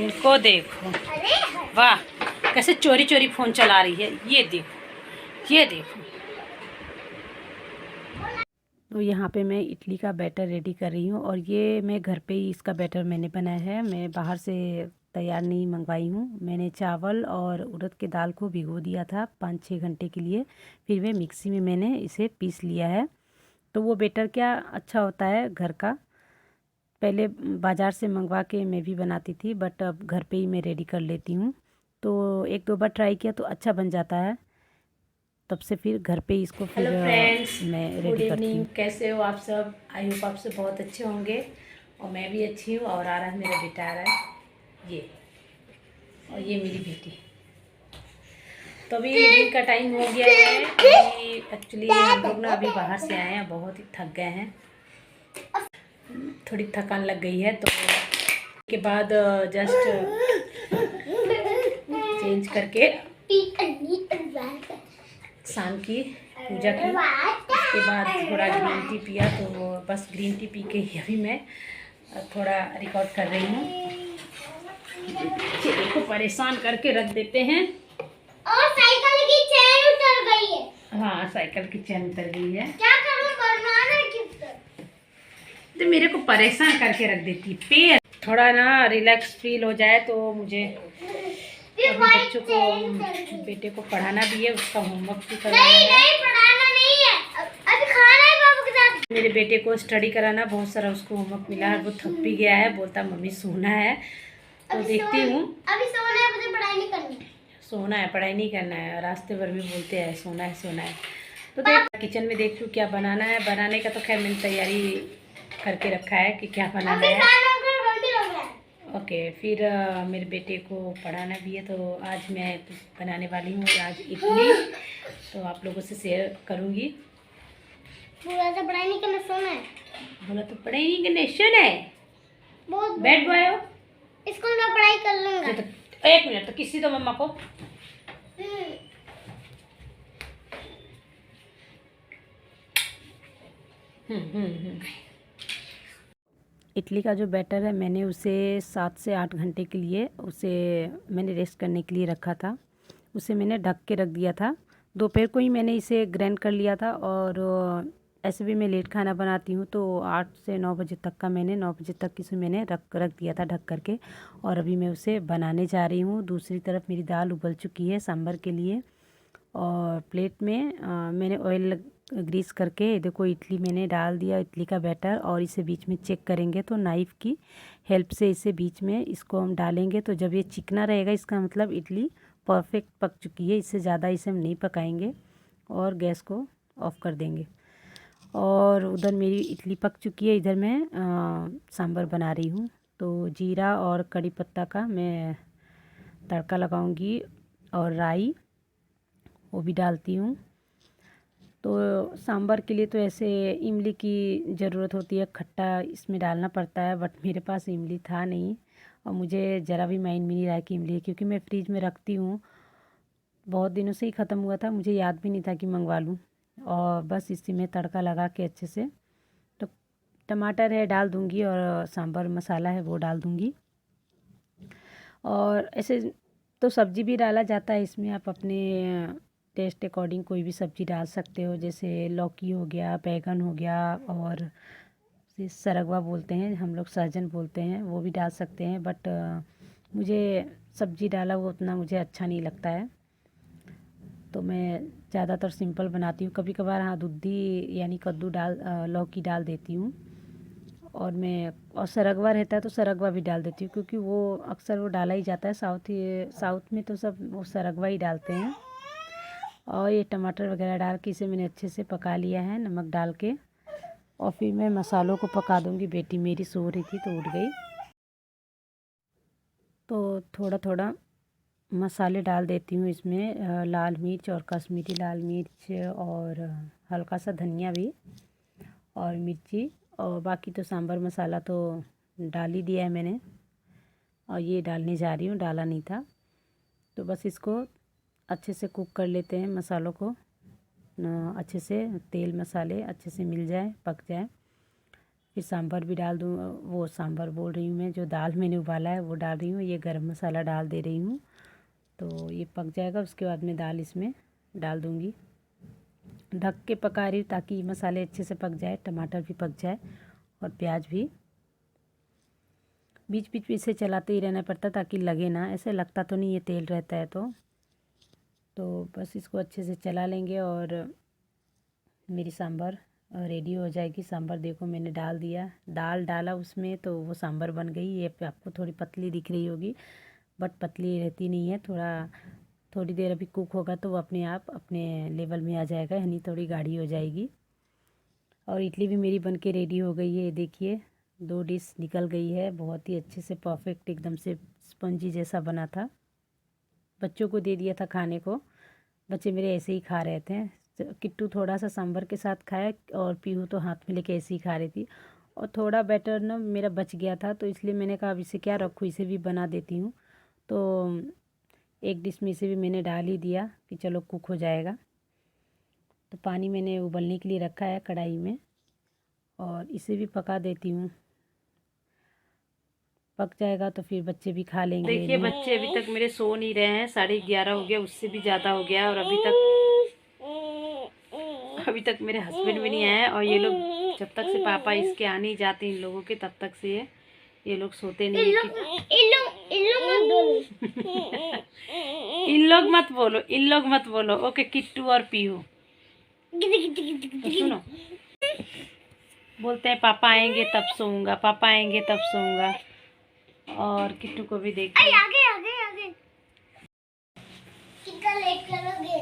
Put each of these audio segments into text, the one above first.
इनको देखो, वाह कैसे चोरी चोरी फ़ोन चला रही है। ये देखो, ये देखो। तो यहाँ पे मैं इडली का बैटर रेडी कर रही हूँ और ये मैं घर पे ही इसका बैटर मैंने बनाया है। मैं बाहर से तैयार नहीं मंगवाई हूँ। मैंने चावल और उड़द की दाल को भिगो दिया था 5-6 घंटे के लिए। फिर मैं मिक्सी में मैंने इसे पीस लिया है। तो वो बैटर क्या अच्छा होता है घर का। पहले बाज़ार से मंगवा के मैं भी बनाती थी, बट अब घर पे ही मैं रेडी कर लेती हूँ। तो 1-2 बार ट्राई किया तो अच्छा बन जाता है, तब से फिर घर पे ही इसको फिर हेलो फ्रेंड्स, मैं गुड रेडी करती इवनिंग। हूँ। कैसे हो आप सब? आई होप आप सब बहुत अच्छे होंगे और मैं भी अच्छी हूँ। और आ रहा है मेरा बेटा, आ रहा है ये, और ये मेरी बेटी। तो अभी दिन का टाइम हो गया है। अभी एक्चुअली हम लोग ना अभी बाहर से आए हैं, बहुत ही थक गए हैं, थोड़ी थकान लग गई है। तो के बाद जस्ट चेंज करके शाम की पूजा की, उसके बाद थोड़ा ग्रीन टी पिया। तो बस ग्रीन टी पी के ही अभी मैं थोड़ा रिकॉर्ड कर रही हूँ। चलिए को परेशान करके रख देते हैं। और साइकिल की चेन उतर गई है। हाँ, साइकिल की चेन उतर गई है। क्या करूँ, बनाना है किससे? तो मेरे को परेशान करके रख देती पैर। थोड़ा ना रिलैक्स फील हो जाए तो मुझे अभी बच्चों को, बेटे को पढ़ाना भी है, उसका होमवर्क भी करवाना है। नहीं पढ़ाना नहीं है, अभी खाना है पापा के साथ। मेरे बेटे को स्टडी कराना, बहुत सारा उसको होमवर्क मिला है। वो थक भी गया है, बोलता मम्मी सोना है। तो देखती हूँ। अभी सोना है, मुझे पढ़ाई नहीं करनी। सोना है, पढ़ाई नहीं करना है। रास्ते भर भी बोलते हैं सोना है सोना है। तो देख किचन में देख लूँ क्या बनाना है। बनाने का तो खैर मैंने तैयारी करके रखा है कि क्या बनाना है। ओके, फिर मेरे बेटे को पढ़ाना भी है। तो आज मैं बनाने वाली हूँ आज इडली, तो आप लोगों से शेयर करूँगी। पूरा तो पढ़ाई नहीं करना, सोना है। बोला तो पढ़ाई नहीं करना, सोना है। बहुत बैठ बॉय हो। स्कूल में पढ़ाई कर लूंगा। तो 1 मिनट तो किसी दो मम्मा को। इडली का जो बैटर है मैंने उसे 7 से 8 घंटे के लिए उसे मैंने रेस्ट करने के लिए रखा था। उसे मैंने ढक के रख दिया था। दोपहर को ही मैंने इसे ग्राइंड कर लिया था। और ऐसे भी मैं लेट खाना बनाती हूँ, तो 8 से 9 बजे तक का मैंने 9 बजे तक इसे मैंने रख दिया था ढक करके। और अभी मैं उसे बनाने जा रही हूँ। दूसरी तरफ मेरी दाल उबल चुकी है सांभर के लिए। और प्लेट में मैंने ऑयल ग्रीस करके देखो इडली मैंने डाल दिया, इडली का बैटर। और इसे बीच में चेक करेंगे तो नाइफ़ की हेल्प से इसे बीच में इसको हम डालेंगे। तो जब ये चिकना रहेगा इसका मतलब इडली परफेक्ट पक चुकी है। इससे ज़्यादा इसे हम नहीं पकाएंगे और गैस को ऑफ़ कर देंगे। और उधर मेरी इडली पक चुकी है, इधर मैं सांभर बना रही हूँ। तो जीरा और कड़ी पत्ता का मैं तड़का लगाऊंगी और राई वो भी डालती हूँ। तो सांभर के लिए तो ऐसे इमली की ज़रूरत होती है, खट्टा इसमें डालना पड़ता है। बट मेरे पास इमली था नहीं और मुझे ज़रा भी माइंड में नहीं रहा कि इमली है, क्योंकि मैं फ्रिज में रखती हूँ। बहुत दिनों से ही ख़त्म हुआ था, मुझे याद भी नहीं था कि मंगवा लूँ। और बस इसी में तड़का लगा के अच्छे से, तो टमाटर है डाल दूँगी और सांभर मसाला है वो डाल दूँगी। और ऐसे तो सब्ज़ी भी डाला जाता है इसमें, आप अपने टेस्ट अकॉर्डिंग कोई भी सब्ज़ी डाल सकते हो। जैसे लौकी हो गया, बैंगन हो गया, और सरगवा बोलते हैं हम लोग, सहजन बोलते हैं, वो भी डाल सकते हैं। बट मुझे सब्ज़ी डाला वो उतना मुझे अच्छा नहीं लगता है, तो मैं ज़्यादातर सिंपल बनाती हूँ। कभी कभार हाँ दूधी यानी कद्दू लौकी डाल देती हूँ। और सरगवा रहता है तो सरगवा भी डाल देती हूँ, क्योंकि वो अक्सर वो डाला ही जाता है। साउथ में तो सब वो सरगवा ही डालते हैं। और ये टमाटर वगैरह डाल के इसे मैंने अच्छे से पका लिया है नमक डाल के। और फिर मैं मसालों को पका दूँगी। बेटी मेरी सो रही थी तो उठ गई, तो थोड़ा थोड़ा मसाले डाल देती हूँ इसमें। लाल मिर्च और कश्मीरी लाल मिर्च और हल्का सा धनिया भी और मिर्ची। और बाकी तो सांभर मसाला तो डाल ही दिया है मैंने, और ये डालने जा रही हूँ, डाला नहीं था। तो बस इसको अच्छे से कुक कर लेते हैं, मसालों को अच्छे से तेल मसाले अच्छे से मिल जाए, पक जाए। फिर सांभर भी डाल दूँ, वो सांभर बोल रही हूँ मैं, जो दाल मैंने उबाला है वो डाल रही हूँ। ये गरम मसाला डाल दे रही हूँ। तो ये पक जाएगा, उसके बाद मैं दाल इसमें डाल दूँगी। ढक के पका रही हूँ ताकि मसाले अच्छे से पक जाए, टमाटर भी पक जाए और प्याज भी। बीच बीच में इसे चलाते ही रहना पड़ता ताकि लगे ना, ऐसे लगता तो नहीं, ये तेल रहता है तो बस इसको अच्छे से चला लेंगे और मेरी सांभर रेडी हो जाएगी। सांभर देखो मैंने डाल दिया, दाल डाला उसमें तो वो सांभर बन गई। ये आपको थोड़ी पतली दिख रही होगी बट पतली रहती नहीं है, थोड़ी देर अभी कुक होगा तो वो अपने आप अपने लेवल में आ जाएगा, यानी थोड़ी गाढ़ी हो जाएगी। और इडली भी मेरी बन के रेडी हो गई है। ये देखिए 2 डिश निकल गई है, बहुत ही अच्छे से परफेक्ट, एकदम से स्पंजी जैसा बना था। बच्चों को दे दिया था खाने को, बच्चे मेरे ऐसे ही खा रहे थे। किट्टू थोड़ा सा सांभर के साथ खाया और पीहू तो हाथ में लेके ऐसे ही खा रही थी। और थोड़ा बैटर ना मेरा बच गया था तो इसलिए मैंने कहा अब इसे क्या रखूँ, इसे भी बना देती हूँ। तो एक डिश में इसे भी मैंने डाल ही दिया कि चलो कुक हो जाएगा। तो पानी मैंने उबलने के लिए रखा है कढ़ाई में और इसे भी पका देती हूँ। पक जाएगा तो फिर बच्चे भी खा लेंगे। देखिए बच्चे अभी तक मेरे सो नहीं रहे हैं, 11:30 हो गया, उससे भी ज़्यादा हो गया और अभी तक मेरे हस्बैंड भी नहीं आए। और ये लोग जब तक से पापा इसके आने ही जाते इन लोगों के, तब तक से ये लोग सोते नहीं है। इन लोग मत बोलो। ओके किट्टू और पीहू तो सुनो, बोलते हैं पापा आएंगे तब सोऊंगा, पापा आएंगे तब सोऊंगा। और किट्टू को भी देखिए, आगे कितना लेट करोगे?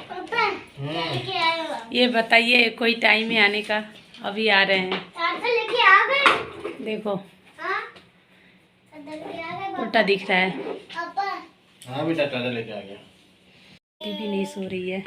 पापा लेके आए हो? ये बताइए कोई टाइम है आने का? अभी आ रहे हैं, चार्जर लेके आ गए? देखो हाँ लेके आ गए उल्टा दिख रहा है। पापा। हाँ बेटा चार्जर लेके आ गया। भी नहीं सो रही है,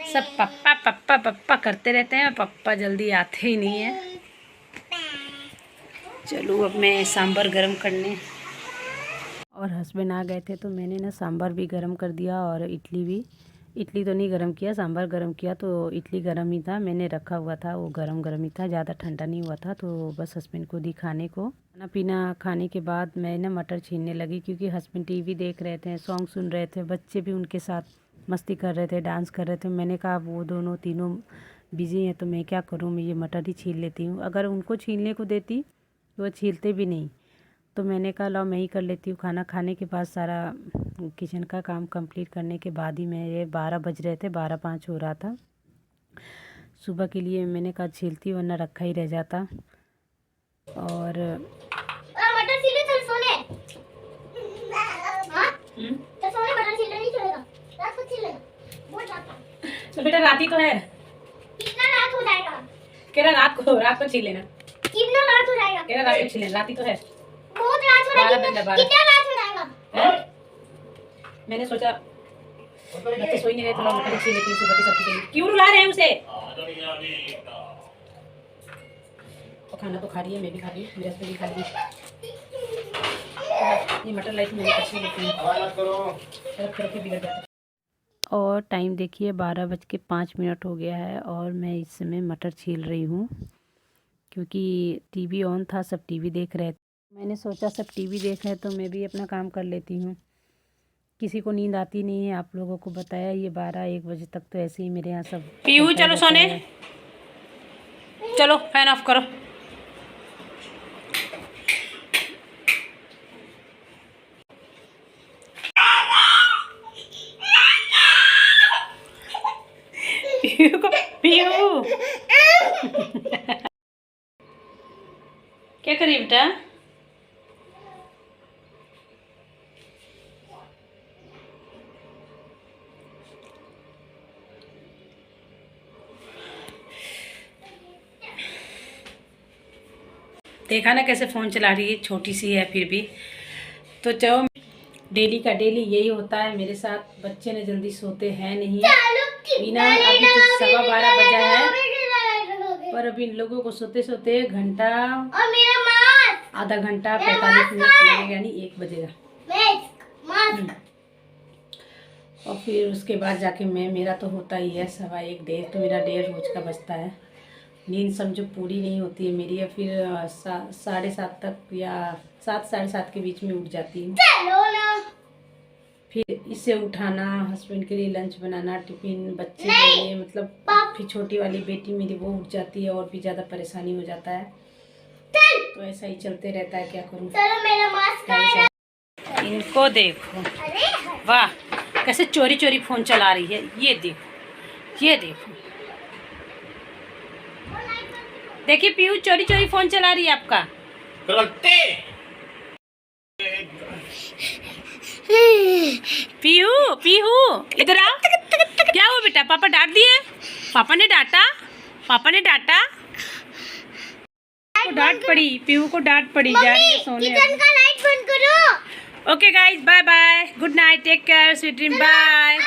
सब पप्पा पप्पा पप्पा करते रहते हैं, पप्पा जल्दी आते ही नहीं है। चलो अब मैं सांभर गरम करने। और हस्बैंड आ गए थे तो मैंने ना सांभर भी गरम कर दिया और इडली तो नहीं गरम किया, सांभर गरम किया। तो इडली गरम ही था, मैंने रखा हुआ था वो गरम गरम ही था, ज़्यादा ठंडा नहीं हुआ था। तो बस हस्बैंड को दी खाने को। खाना पीना खाने के बाद मैं ना मटर छीलने लगी क्योंकि हस्बैंड टीवी देख रहे थे, सॉन्ग सुन रहे थे, बच्चे भी उनके साथ मस्ती कर रहे थे, डांस कर रहे थे। मैंने कहा वो दोनों तीनों बिजी हैं तो मैं क्या करूँ, मैं ये मटर ही छील लेती हूँ। अगर उनको छीलने को देती तो वो छीलते भी नहीं, तो मैंने कहा लो मैं ही कर लेती हूँ। खाना खाने के बाद सारा किचन का काम कंप्लीट करने के बाद ही मेरे 12 बज रहे थे, 12:05 हो रहा था। सुबह के लिए मैंने कहा छीलती वरना रखा ही रह जाता। और मटर छीले चल सोने। हाँ तो सोने मटर छीलना नहीं चलेगा, रात को छीलेगा। बहुत रात तो बेटा रात ही तो है, कितना रात हो जाएगा? कह रहा रात को छील लेना, कितना रात हो जाएगा? कह रहा रात को छील लेना, रात ही तो है। बहुत रात हो रहा है, 12 कितना रात हो जाएगा? मैंने सोचा बच्चे सो ही नहीं रहे, थोड़ा मटर छील लेती हूँ सुबह की सब्जी के लिए। क्यों रुला रहे हैं उसे? तो खाना तो खा रही है, मैं भी खा रही हूँ, मेरे हस्बैंड भी खा रही है। ये मटर लाई थी मैंने, अच्छी लगती है, रख के बिगड़ जाता है। और टाइम देखिए 12:05 हो गया है और मैं इस समय मटर छील रही हूँ क्योंकि टीवी ऑन था, सब टीवी देख रहे थे। मैंने सोचा सब टीवी देख रहे हैं तो मैं भी अपना काम कर लेती हूँ। किसी को नींद आती नहीं है, आप लोगों को बताया, ये 12-1 बजे तक तो ऐसे ही मेरे यहाँ सब। पीहू चलो सोने, चलो फैन ऑफ करो। पीहू क्या करी बेटा? देखा ना कैसे फ़ोन चला रही है, छोटी सी है फिर भी। तो चलो डेली का डेली यही होता है मेरे साथ, बच्चे ने जल्दी सोते हैं नहीं। बिना अभी तो 12:15 बजा है पर अभी इन लोगों को सोते सोते घंटा आधा घंटा 45 मिनट लगेगा, यानी 1 बजेगा। और फिर उसके बाद जाके मेरा तो होता ही है 1:15 तो मेरा 1:30 रोज का बजता है। नींद समझो पूरी नहीं होती है मेरी, या फिर 7:30 तक या 7 साढ़े 7 के बीच में उठ जाती हूँ। फिर इसे उठाना, हस्बैंड के लिए लंच बनाना, टिफिन बच्चे के लिए, मतलब फिर छोटी वाली बेटी मेरी वो उठ जाती है और भी ज़्यादा परेशानी हो जाता है। तो ऐसा ही चलते रहता है, क्या करूँ। चलो मेरा मास्क इनको देखो, वाह कैसे चोरी चोरी फोन चला रही है। ये देखो, ये देखो, देखिए पीयू चोरी चोरी फोन चला रही है आपका। पीहू पीहू इधर आ। क्या हुआ बेटा, पापा डांट दिए? पापा ने डांटा? पापा ने डांटा? डांट पड़ी, पीहू को डांट पड़ी। जा रही है सोने। किचन का लाइट बंद करो। Okay guys, bye bye, good night, take care, sweet dream, bye.